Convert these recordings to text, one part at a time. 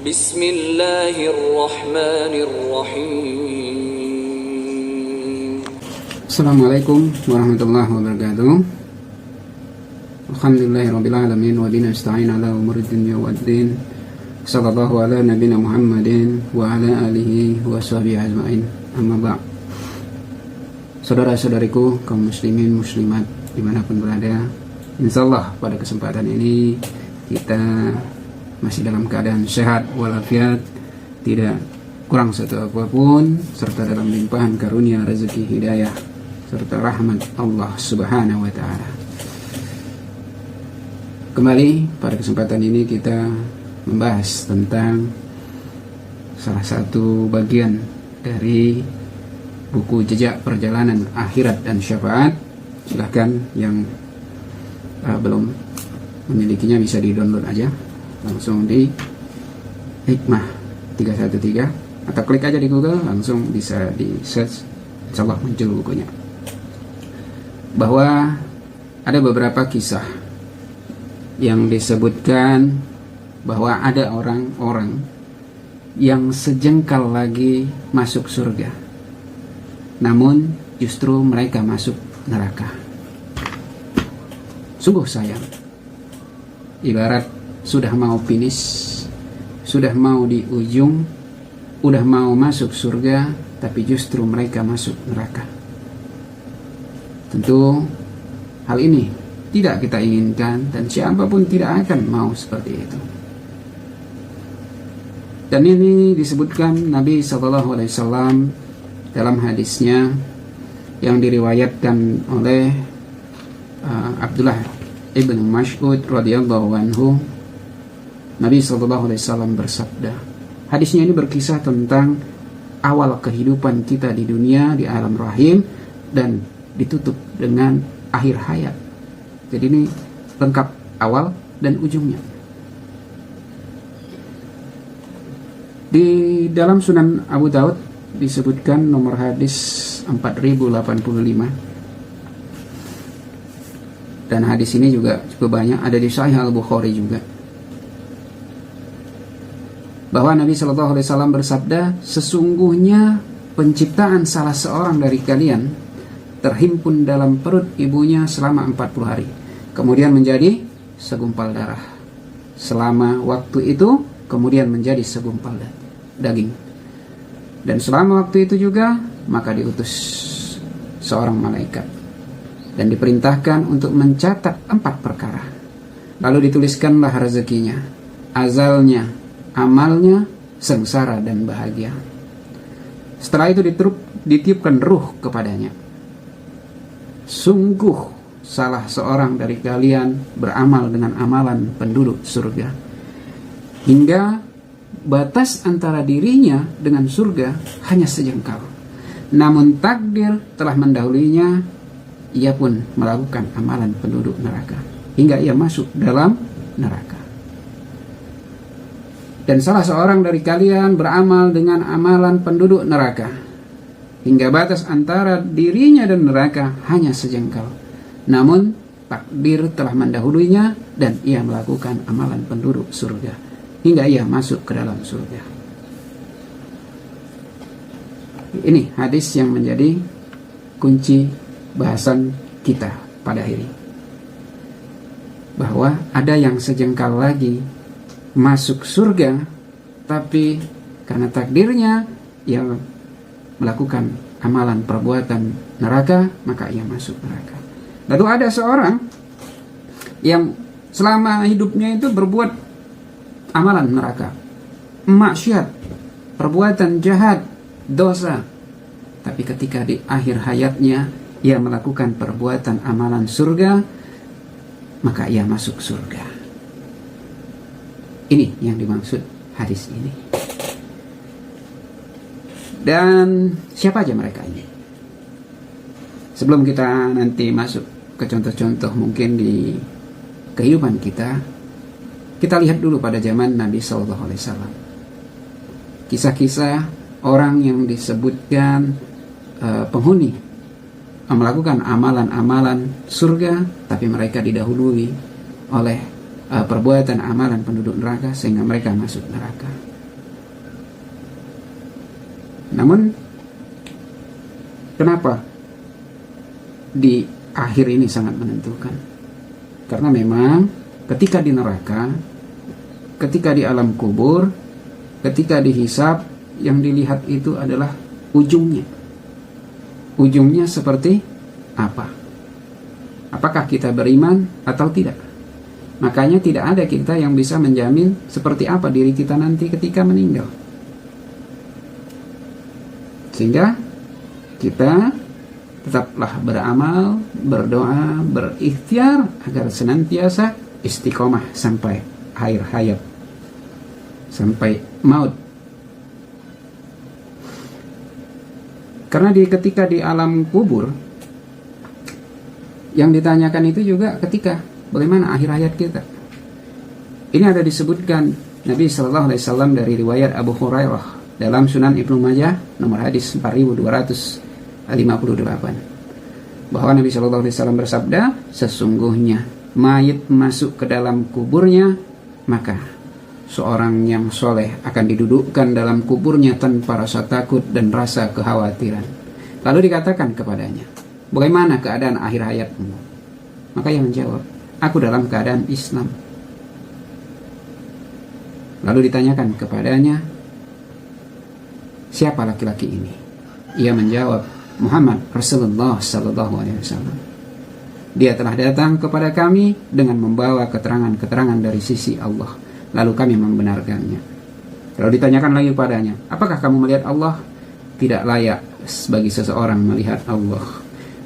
Bismillahirrahmanirrahim. Assalamualaikum warahmatullahi wabarakatuh. Alhamdulillahirrabbilalamin. Wa bina nasta'in ala umuri dunya waddin. Sallallahu ala nabina Muhammadin wa ala alihi wa sahbihi ajma'in. Amma ba'd. Saudara-saudariku kaum muslimin muslimat dimanapun berada, insyaallah pada kesempatan ini kita masih dalam keadaan sehat walafiat, tidak kurang satu apapun, serta dalam limpahan karunia rezeki hidayah serta rahmat Allah Subhanahu wa taala. Kembali pada kesempatan ini kita membahas tentang salah satu bagian dari buku Jejak Perjalanan Akhirat dan Syafaat. Silahkan yang belum memilikinya bisa di-download aja langsung di Hikmah 313 atau klik aja di Google, langsung bisa di search, insyaallah muncul bukunya. Bahwa ada beberapa kisah yang disebutkan bahwa ada orang-orang yang sejengkal lagi masuk surga, namun justru mereka masuk neraka. Sungguh sayang, ibarat sudah mau finish, sudah mau di ujung, udah mau masuk surga, tapi justru mereka masuk neraka. Tentu hal ini tidak kita inginkan, dan siapapun tidak akan mau seperti itu. Dan ini disebutkan Nabi SAW dalam hadisnya yang diriwayatkan oleh Abdullah ibn Mas'ud radhiyallahu anhu. Nabi SAW bersabda, hadisnya ini berkisah tentang awal kehidupan kita di dunia, di alam rahim, dan ditutup dengan akhir hayat. Jadi ini lengkap awal dan ujungnya. Di dalam Sunan Abu Daud disebutkan nomor hadis 4085, dan hadis ini juga cukup banyak ada di Sahih Al-Bukhari juga, bahwa Nabi SAW bersabda, sesungguhnya penciptaan salah seorang dari kalian terhimpun dalam perut ibunya selama 40 hari, kemudian menjadi segumpal darah. Selama waktu itu kemudian menjadi segumpal daging, dan selama waktu itu juga maka diutus seorang malaikat dan diperintahkan untuk mencatat 4 perkara. Lalu dituliskanlah rezekinya, azalnya, amalnya, sengsara dan bahagia. Setelah itu ditiupkan ruh kepadanya. Sungguh salah seorang dari kalian beramal dengan amalan penduduk surga, hingga batas antara dirinya dengan surga hanya sejengkal. Namun takdir telah mendahulunya, ia pun melakukan amalan penduduk neraka hingga ia masuk dalam neraka. Dan salah seorang dari kalian beramal dengan amalan penduduk neraka, hingga batas antara dirinya dan neraka hanya sejengkal. Namun takdir telah mendahulunya dan ia melakukan amalan penduduk surga hingga ia masuk ke dalam surga. Ini hadis yang menjadi kunci bahasan kita pada hari ini, bahwa ada yang sejengkal lagi masuk surga, tapi karena takdirnya ia melakukan amalan perbuatan neraka, maka ia masuk neraka. Lalu ada seorang yang selama hidupnya itu berbuat amalan neraka, maksiat, perbuatan jahat, dosa, tapi ketika di akhir hayatnya ia melakukan perbuatan amalan surga, maka ia masuk surga. Ini yang dimaksud hadis ini. Dan siapa aja mereka ini? Sebelum kita nanti masuk ke contoh-contoh mungkin di kehidupan kita, kita lihat dulu pada zaman Nabi SAW. Kisah-kisah orang yang disebutkan penghuni melakukan amalan-amalan surga, tapi mereka didahului oleh perbuatan amalan penduduk neraka sehingga mereka masuk neraka. Namun kenapa di akhir ini sangat menentukan? Karena memang ketika di neraka, ketika di alam kubur, ketika dihisab, yang dilihat itu adalah ujungnya. Ujungnya seperti apa? Apakah kita beriman atau tidak? Makanya tidak ada kita yang bisa menjamin seperti apa diri kita nanti ketika meninggal. Sehingga kita tetaplah beramal, berdoa, berikhtiar agar senantiasa istiqomah sampai akhir hayat, sampai maut. Karena ketika di alam kubur yang ditanyakan itu juga ketika bagaimana akhir hayat kita. Ini ada disebutkan Nabi Shallallahu Alaihi Wasallam dari riwayat Abu Hurairah dalam Sunan Ibnu Majah nomor hadis 4258 bahwa Nabi Shallallahu Alaihi Wasallam bersabda, sesungguhnya mayit masuk ke dalam kuburnya, maka seorang yang soleh akan didudukkan dalam kuburnya tanpa rasa takut dan rasa kekhawatiran. Lalu dikatakan kepadanya, bagaimana keadaan akhir hayatmu? Maka ia menjawab, aku dalam keadaan Islam. Lalu ditanyakan kepadanya, siapa laki-laki ini? Ia menjawab, Muhammad Rasulullah Sallallahu Alaihi Wasallam. Dia telah datang kepada kami dengan membawa keterangan-keterangan dari sisi Allah. Lalu kami membenarkannya. Lalu ditanyakan lagi padanya, apakah kamu melihat Allah? Tidak layak bagi seseorang melihat Allah.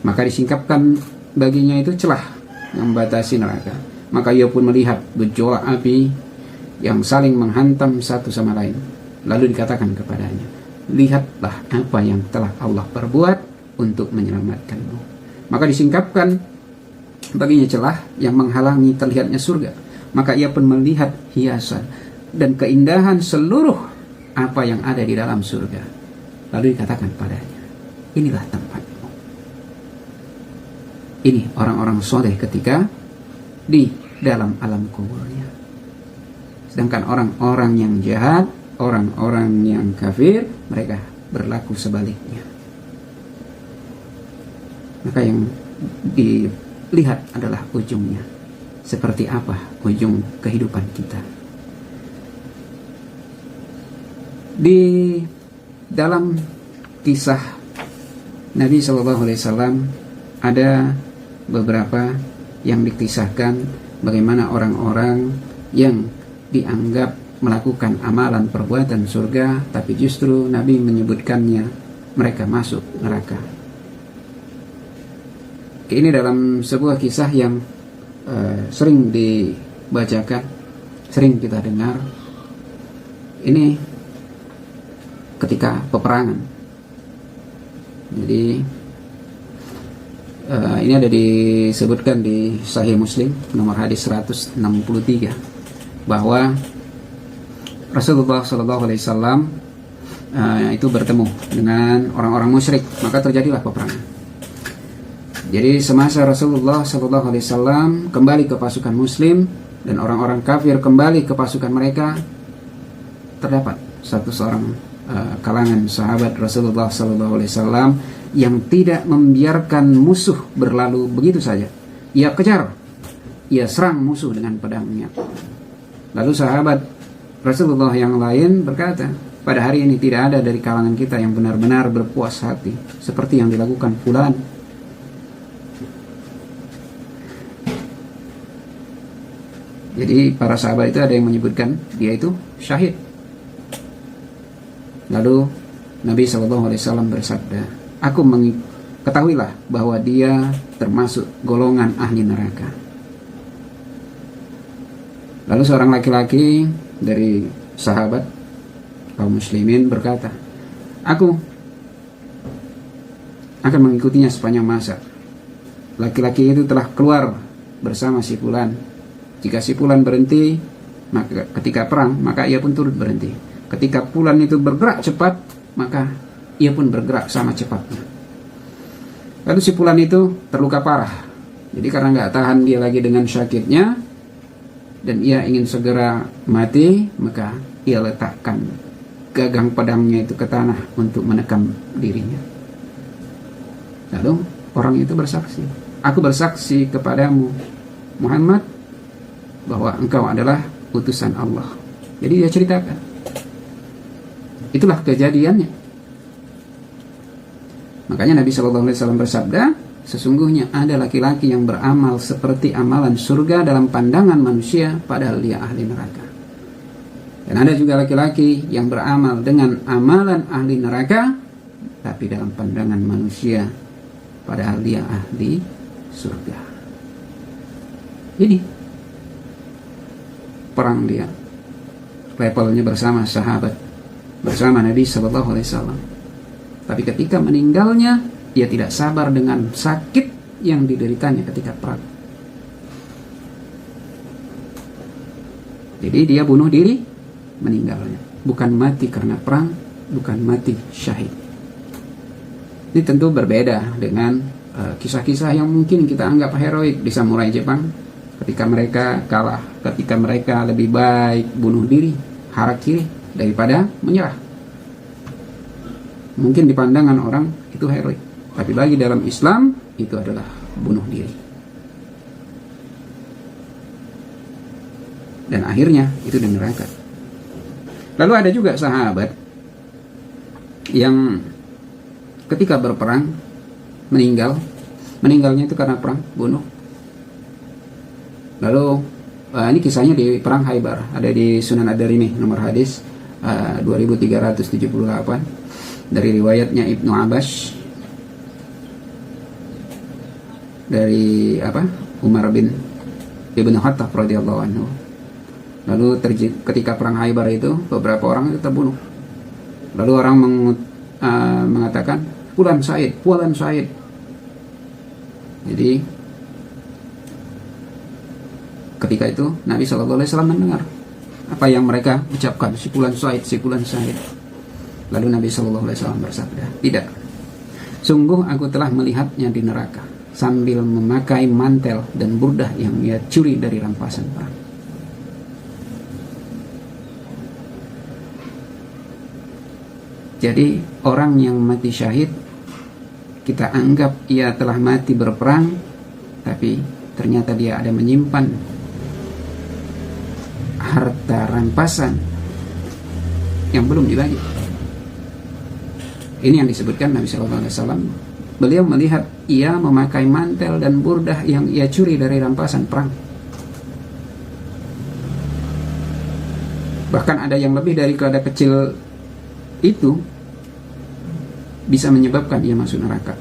Maka disingkapkan baginya itu celah yang membatasi neraka. Maka ia pun melihat gejolak api yang saling menghantam satu sama lain. Lalu dikatakan kepadanya, lihatlah apa yang telah Allah perbuat untuk menyelamatkanmu. Maka disingkapkan baginya celah yang menghalangi terlihatnya surga. Maka ia pun melihat hiasan dan keindahan seluruh apa yang ada di dalam surga. Lalu dikatakan padanya, inilah tempatmu. Ini orang-orang soleh ketika di dalam alam kuburnya. Sedangkan orang-orang yang jahat, orang-orang yang kafir, mereka berlaku sebaliknya. Maka yang dilihat adalah ujungnya. Seperti apa ujung kehidupan kita. Di dalam kisah Nabi Shallallahu Alaihi Wasallam ada beberapa yang dikisahkan bagaimana orang-orang yang dianggap melakukan amalan perbuatan surga, tapi justru Nabi menyebutkannya mereka masuk neraka. Ini dalam sebuah kisah yang sering dibacakan, sering kita dengar. Ini ketika peperangan. Jadi ini ada disebutkan di Sahih Muslim nomor hadis 163 bahwa Rasulullah Sallallahu Alaihi Wasallam itu bertemu dengan orang-orang musyrik, maka terjadilah peperangan. Jadi semasa Rasulullah Sallallahu Alaihi Wasallam kembali ke pasukan Muslim dan orang-orang kafir kembali ke pasukan mereka, terdapat seorang kalangan sahabat Rasulullah Sallallahu Alaihi Wasallam yang tidak membiarkan musuh berlalu begitu saja. Ia kejar, ia serang musuh dengan pedangnya. Lalu sahabat Rasulullah yang lain berkata, pada hari ini tidak ada dari kalangan kita yang benar-benar berpuas hati seperti yang dilakukan fulan. Jadi para sahabat itu ada yang menyebutkan dia itu syahid. Lalu Nabi SAW bersabda, aku ketahuilah bahwa dia termasuk golongan ahli neraka. Lalu seorang laki-laki dari sahabat kaum muslimin berkata, aku akan mengikutinya sepanjang masa. Laki-laki itu telah keluar bersama si fulan. Jika si fulan berhenti, maka ketika perang, maka ia pun turut berhenti. Ketika fulan itu bergerak cepat, maka ia pun bergerak sama cepatnya. Lalu si fulan itu terluka parah. Jadi karena nggak tahan dia lagi dengan sakitnya, dan ia ingin segera mati, maka ia letakkan gagang pedangnya itu ke tanah untuk menekan dirinya. Lalu orang itu bersaksi, aku bersaksi kepadamu Muhammad bahwa engkau adalah utusan Allah. Jadi dia ceritakan, itulah kejadiannya. Makanya Nabi SAW bersabda, sesungguhnya ada laki-laki yang beramal seperti amalan surga dalam pandangan manusia, padahal dia ahli neraka. Dan ada juga laki-laki yang beramal dengan amalan ahli neraka, tapi dalam pandangan manusia, padahal dia ahli surga. Jadi perang dia levelnya bersama sahabat, bersama Nabi SAW. Tapi ketika meninggalnya, ia tidak sabar dengan sakit yang dideritanya ketika perang. Jadi dia bunuh diri, meninggalnya. Bukan mati karena perang, bukan mati syahid. Ini tentu berbeda dengan kisah-kisah yang mungkin kita anggap heroik di samurai Jepang. Ketika mereka kalah, ketika mereka lebih baik bunuh diri, harakiri, daripada menyerah. Mungkin di pandangan orang itu heroik, tapi bagi dalam Islam itu adalah bunuh diri. Dan akhirnya itu di neraka. Lalu ada juga sahabat yang ketika berperang meninggalnya itu karena perang, bunuh. Lalu ini kisahnya di perang Khaybar, ada di Sunan Ad-Darimi nomor hadis 2378 dari riwayatnya Ibnu Abbas dari Umar bin Ibnu Khattab radhiyallahu anhu. Lalu ketika perang Khaybar itu beberapa orang itu terbunuh. Lalu orang mengatakan Fulan Said. Jadi ketika itu Nabi SAW mendengar apa yang mereka ucapkan, si Fulan Said. Lalu Nabi SAW bersabda, tidak, sungguh aku telah melihatnya di neraka sambil memakai mantel dan burdah yang ia curi dari rampasan perang. Jadi orang yang mati syahid, kita anggap ia telah mati berperang, tapi ternyata dia ada menyimpan harta rampasan yang belum dibagi. Ini yang disebutkan Nabi SAW. Beliau melihat ia memakai mantel dan burdah yang ia curi dari rampasan perang. Bahkan ada yang lebih dari kelada kecil itu bisa menyebabkan ia masuk neraka.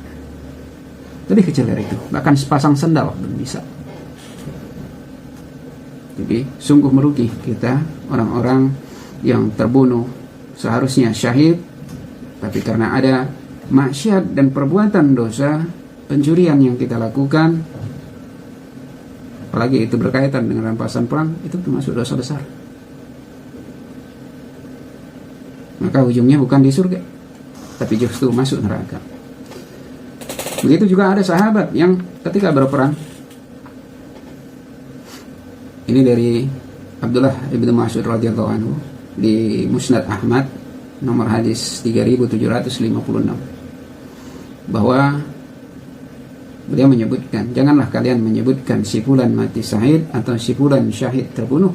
Lebih kecil dari itu, bahkan sepasang sendal pun bisa. Jadi sungguh merugi kita orang-orang yang terbunuh seharusnya syahid, tapi karena ada maksiat dan perbuatan dosa, pencurian yang kita lakukan, apalagi itu berkaitan dengan rampasan perang, itu termasuk dosa besar. Maka ujungnya bukan di surga, tapi justru masuk neraka. Begitu juga ada sahabat yang ketika berperang, ini dari Abdullah ibnu Mas'ud radhiyallahu anhu di Musnad Ahmad nomor hadis 3756, bahwa beliau menyebutkan, janganlah kalian menyebutkan si fulan mati syahid atau si fulan syahid terbunuh,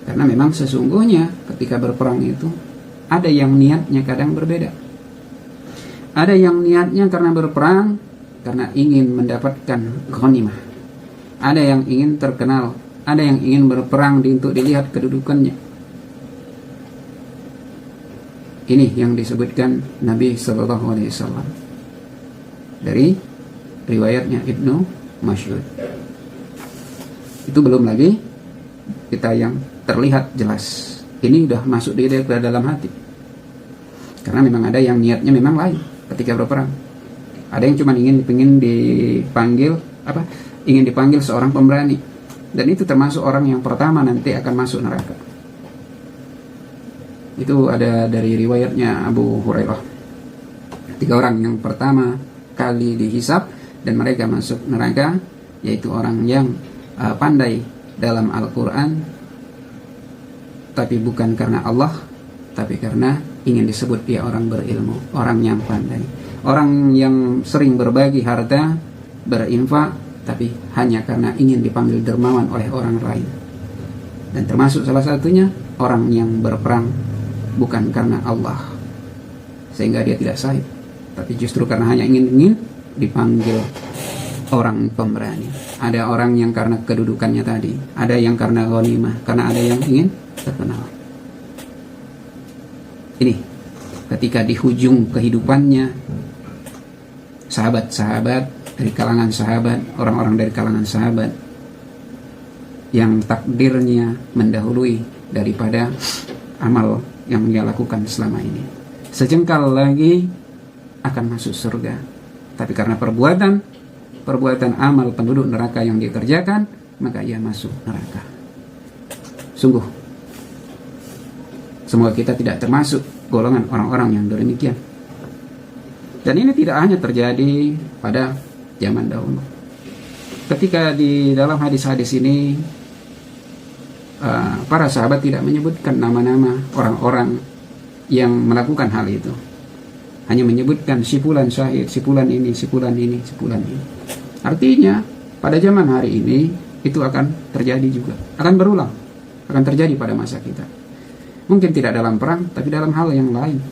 karena memang sesungguhnya ketika berperang itu ada yang niatnya kadang berbeda. Ada yang niatnya karena berperang karena ingin mendapatkan ghanimah, ada yang ingin terkenal, ada yang ingin berperang untuk dilihat kedudukannya. Ini yang disebutkan Nabi SAW dari riwayatnya Ibnu Mas'ud. Itu belum lagi kita yang terlihat jelas. Ini udah masuk di dalam hati. Karena memang ada yang niatnya memang lain ketika berperang. Ada yang cuma ingin dipanggil seorang pemberani, dan itu termasuk orang yang pertama nanti akan masuk neraka. Itu ada dari riwayatnya Abu Hurairah. 3 orang yang pertama kali dihisab dan mereka masuk neraka, yaitu orang yang pandai dalam Al-Quran, tapi bukan karena Allah, tapi karena ingin disebut dia orang berilmu, orang yang pandai, orang yang sering berbagi harta, berinfak, tapi hanya karena ingin dipanggil dermawan oleh orang lain. Dan termasuk salah satunya orang yang berperang bukan karena Allah, sehingga dia tidak sahib, tapi justru karena hanya ingin dipanggil orang pemberani. Ada orang yang karena kedudukannya tadi, ada yang karena ghanimah, karena ada yang ingin terkenal. Ini ketika di hujung kehidupannya, sahabat-sahabat dari kalangan sahabat, orang-orang dari kalangan sahabat yang takdirnya mendahului daripada amal yang dia lakukan selama ini, sejengkal lagi akan masuk surga, tapi karena perbuatan amal penduduk neraka yang dikerjakan, maka ia masuk neraka. Sungguh, semoga kita tidak termasuk golongan orang-orang yang demikian. Dan ini tidak hanya terjadi pada zaman dahulu. Ketika di dalam hadis-hadis ini para sahabat tidak menyebutkan nama-nama orang-orang yang melakukan hal itu, hanya menyebutkan si fulan syahid, si fulan ini, si fulan ini, si fulan ini. Artinya pada zaman hari ini itu akan terjadi juga, akan berulang, akan terjadi pada masa kita. Mungkin tidak dalam perang, tapi dalam hal yang lain.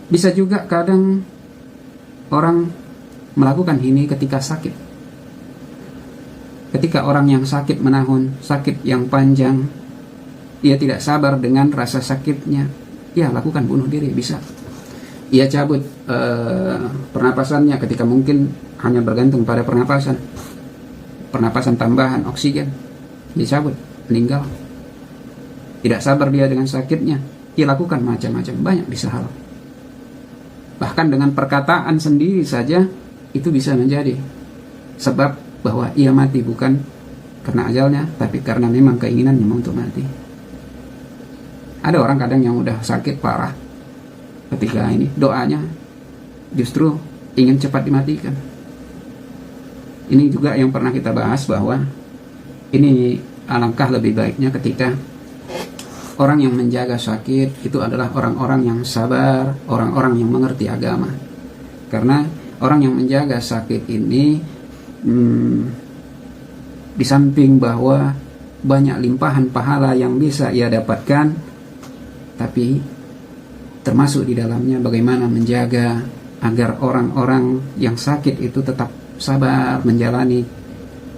Bisa juga kadang orang melakukan ini ketika sakit. Ketika orang yang sakit menahun, sakit yang panjang, ia tidak sabar dengan rasa sakitnya, ia lakukan bunuh diri, bisa. Ia cabut pernapasannya ketika mungkin hanya bergantung pada pernapasan tambahan oksigen, dia cabut, meninggal. Tidak sabar dia dengan sakitnya, ia lakukan macam-macam, banyak bisa hal. Bahkan dengan perkataan sendiri saja itu bisa menjadi sebab bahwa ia mati bukan karena ajalnya, tapi karena memang keinginannya untuk mati. Ada orang kadang yang udah sakit parah, ketika ini doanya justru ingin cepat dimatikan. Ini juga yang pernah kita bahas, bahwa ini alangkah lebih baiknya ketika orang yang menjaga sakit itu adalah orang-orang yang sabar, orang-orang yang mengerti agama. Karena orang yang menjaga sakit ini di samping bahwa banyak limpahan pahala yang bisa ia dapatkan, tapi termasuk di dalamnya bagaimana menjaga agar orang-orang yang sakit itu tetap sabar menjalani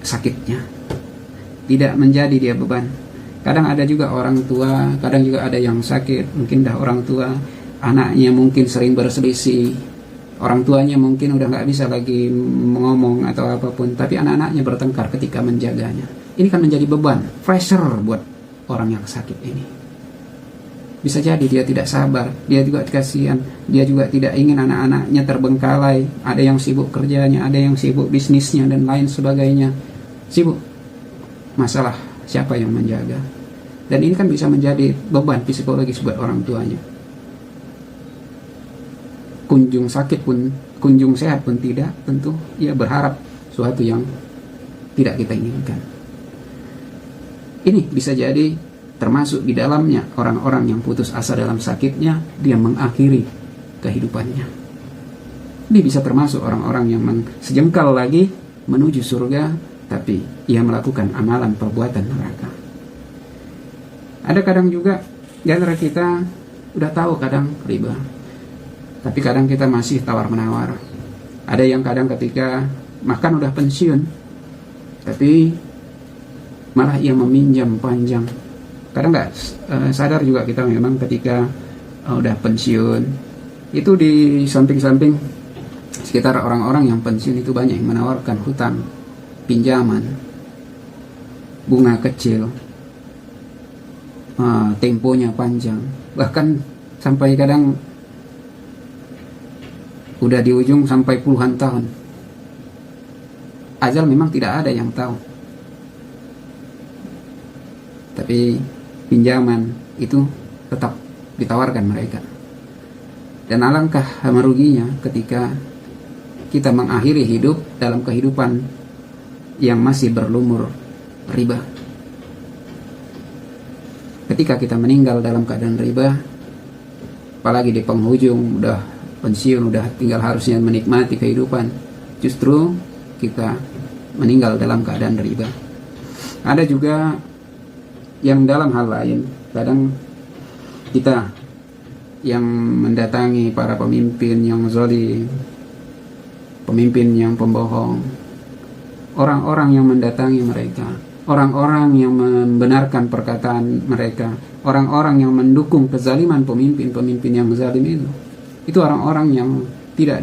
sakitnya, tidak menjadi dia beban. Kadang ada juga orang tua, kadang juga ada yang sakit, mungkin dah orang tua, anaknya mungkin sering berselisih, orang tuanya mungkin udah nggak bisa lagi ngomong atau apapun, tapi anak-anaknya bertengkar ketika menjaganya. Ini kan menjadi beban, pressure buat orang yang sakit ini. Bisa jadi dia tidak sabar, dia juga kasihan, dia juga tidak ingin anak-anaknya terbengkalai. Ada yang sibuk kerjanya, ada yang sibuk bisnisnya dan lain sebagainya. Sibuk masalah siapa yang menjaga. Dan ini kan bisa menjadi beban psikologis buat orang tuanya. Kunjung sakit pun, kunjung sehat pun tidak, tentu ia berharap suatu yang tidak kita inginkan. Ini bisa jadi termasuk di dalamnya orang-orang yang putus asa dalam sakitnya, dia mengakhiri kehidupannya. Ini bisa termasuk orang-orang yang sejengkal lagi menuju surga, tapi ia melakukan amalan perbuatan neraka. Ada kadang juga di antara kita udah tahu kadang riba, tapi kadang kita masih tawar-menawar. Ada yang kadang ketika makan udah pensiun, tapi malah ia meminjam panjang. Kadang nggak sadar juga kita memang ketika udah pensiun, itu di samping-samping sekitar orang-orang yang pensiun itu banyak yang menawarkan hutang, pinjaman, bunga kecil, temponya panjang, bahkan sampai kadang udah di ujung sampai puluhan tahun. Ajal memang tidak ada yang tahu, tapi pinjaman itu tetap ditawarkan mereka. Dan alangkah meruginya ketika kita mengakhiri hidup dalam kehidupan yang masih berlumur riba. Ketika kita meninggal dalam keadaan riba, apalagi di penghujung udah pensiun, udah tinggal harusnya menikmati kehidupan, justru kita meninggal dalam keadaan riba. Ada juga yang dalam hal lain, kadang kita yang mendatangi para pemimpin yang zalim, pemimpin yang pembohong, orang-orang yang mendatangi mereka, orang-orang yang membenarkan perkataan mereka, orang-orang yang mendukung kezaliman pemimpin-pemimpin yang zalim itu orang-orang yang tidak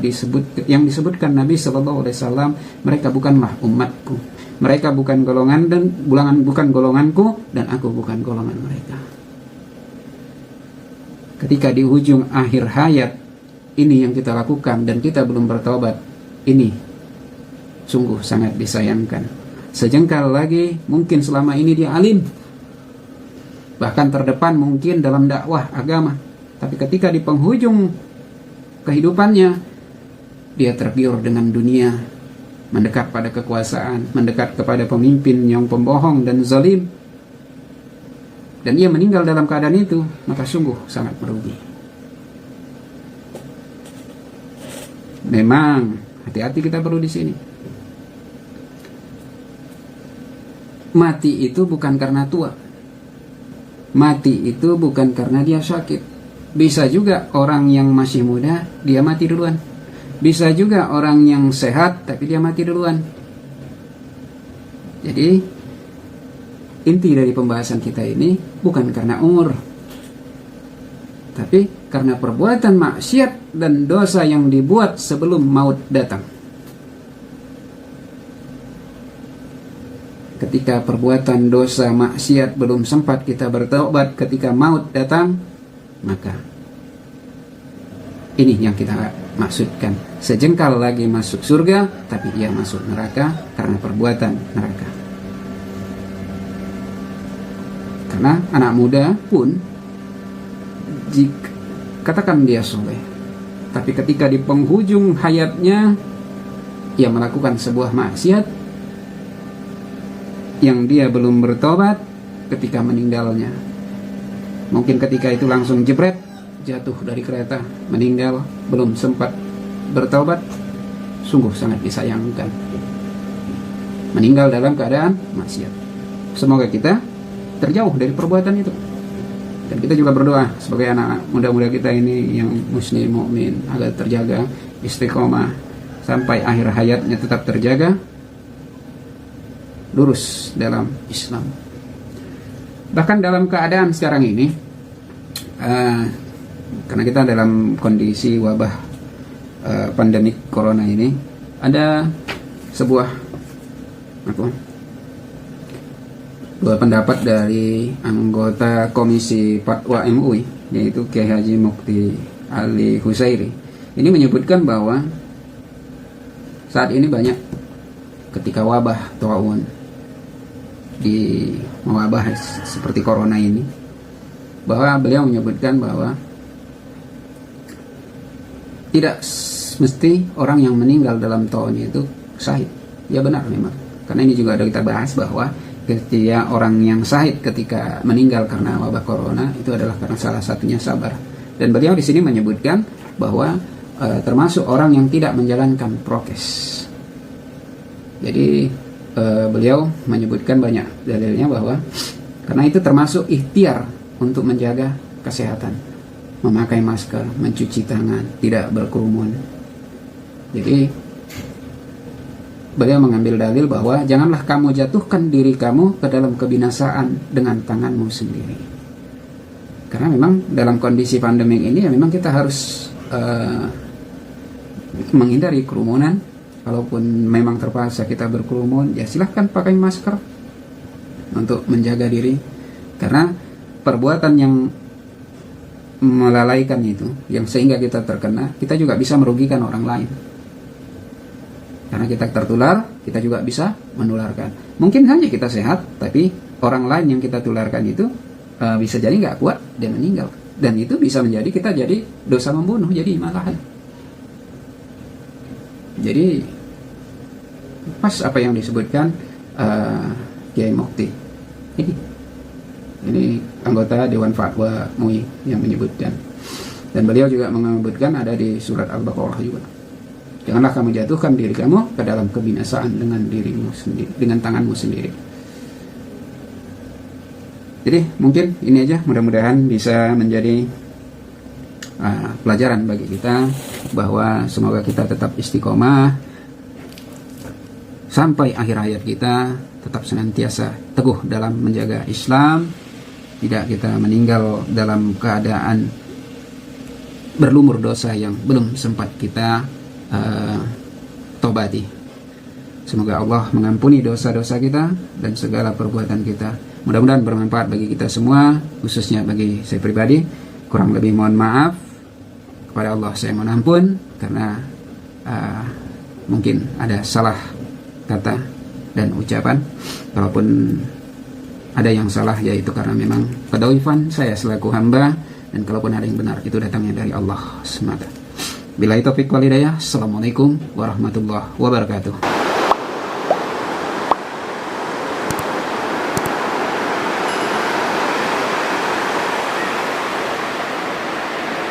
yang disebutkan Nabi Sallallahu Alaihi Wasallam, mereka bukanlah umatku, mereka bukan golonganku, dan aku bukan golongan mereka. Ketika di ujung akhir hayat ini yang kita lakukan dan kita belum bertobat, ini sungguh sangat disayangkan. Sejengkal lagi mungkin selama ini dia alim, bahkan terdepan mungkin dalam dakwah agama, tapi ketika di penghujung kehidupannya dia tergiur dengan dunia, mendekat pada kekuasaan, mendekat kepada pemimpin yang pembohong dan zalim, dan ia meninggal dalam keadaan itu, maka sungguh sangat merugi. Memang hati-hati kita perlu di sini. Mati itu bukan karena tua. Mati itu bukan karena dia sakit. Bisa juga orang yang masih muda dia mati duluan. Bisa juga orang yang sehat tapi dia mati duluan. Jadi inti dari pembahasan kita ini bukan karena umur, tapi karena perbuatan maksiat dan dosa yang dibuat sebelum maut datang. Ketika perbuatan dosa maksiat belum sempat kita bertaubat, ketika maut datang, maka ini yang kita maksudkan. Sejengkal lagi masuk surga, tapi ia masuk neraka karena perbuatan neraka. Karena anak muda pun, jika katakan dia soleh, tapi ketika di penghujung hayatnya ia melakukan sebuah maksiat yang dia belum bertobat, ketika meninggalnya, mungkin ketika itu langsung jebret, jatuh dari kereta, meninggal, belum sempat bertobat, sungguh sangat disayangkan. Meninggal dalam keadaan maksiat. Semoga kita terjauh dari perbuatan itu. Dan kita juga berdoa sebagai anak muda-muda kita ini yang muslim mukmin agar terjaga istiqomah sampai akhir hayatnya, tetap terjaga lurus dalam Islam. Bahkan dalam keadaan sekarang ini, karena kita dalam kondisi wabah pandemik corona ini, ada sebuah dua pendapat dari anggota Komisi Fatwa MUI, yaitu Kiai Haji Mukti Ali Husairi. Ini menyebutkan bahwa saat ini banyak ketika wabah taun di mewabah seperti corona ini, bahwa beliau menyebutkan bahwa tidak mesti orang yang meninggal dalam tahun itu syahid. Ya benar memang, karena ini juga ada kita bahas bahwa ketika orang yang syahid ketika meninggal karena wabah corona itu adalah karena salah satunya sabar. Dan beliau di sini menyebutkan bahwa termasuk orang yang tidak menjalankan prokes. Jadi beliau menyebutkan banyak dalilnya bahwa karena itu termasuk ikhtiar untuk menjaga kesehatan, memakai masker, mencuci tangan, tidak berkerumun. Jadi beliau mengambil dalil bahwa janganlah kamu jatuhkan diri kamu ke dalam kebinasaan dengan tanganmu sendiri. Karena memang dalam kondisi pandemi ini ya memang kita harus menghindari kerumunan. Kalaupun memang terpaksa kita berkerumun, ya silahkan pakai masker untuk menjaga diri. Karena perbuatan yang melalaikan itu, yang sehingga kita terkena, kita juga bisa merugikan orang lain. Karena kita tertular, kita juga bisa menularkan. Mungkin saja kita sehat, tapi orang lain yang kita tularkan itu bisa jadi nggak kuat dan meninggal. Dan itu bisa menjadi kita jadi dosa membunuh, jadi malahan. Jadi pas apa yang disebutkan Kiai Mukti. Ini anggota Dewan Fatwa MUI yang menyebutkan. Dan beliau juga menyebutkan ada di surat Al-Baqarah juga. Janganlah kamu jatuhkan diri kamu ke dalam kebinasaan dengan dirimu sendiri, dengan tanganmu sendiri. Jadi mungkin ini aja, mudah-mudahan bisa menjadi pelajaran bagi kita, bahwa semoga kita tetap istiqomah sampai akhir hayat kita, tetap senantiasa teguh dalam menjaga Islam, tidak kita meninggal dalam keadaan berlumur dosa yang belum sempat kita tobati. Semoga Allah mengampuni dosa-dosa kita dan segala perbuatan kita. Mudah-mudahan bermanfaat bagi kita semua, khususnya bagi saya pribadi. Kurang lebih mohon maaf. Kepada Allah saya mohon ampun, karena mungkin ada salah kata dan ucapan. Kalaupun ada yang salah, yaitu karena memang kedaifan saya selaku hamba, dan kalaupun ada yang benar, itu datangnya dari Allah semata. Billahi taufiq wal hidayah. Assalamualaikum warahmatullahi wabarakatuh.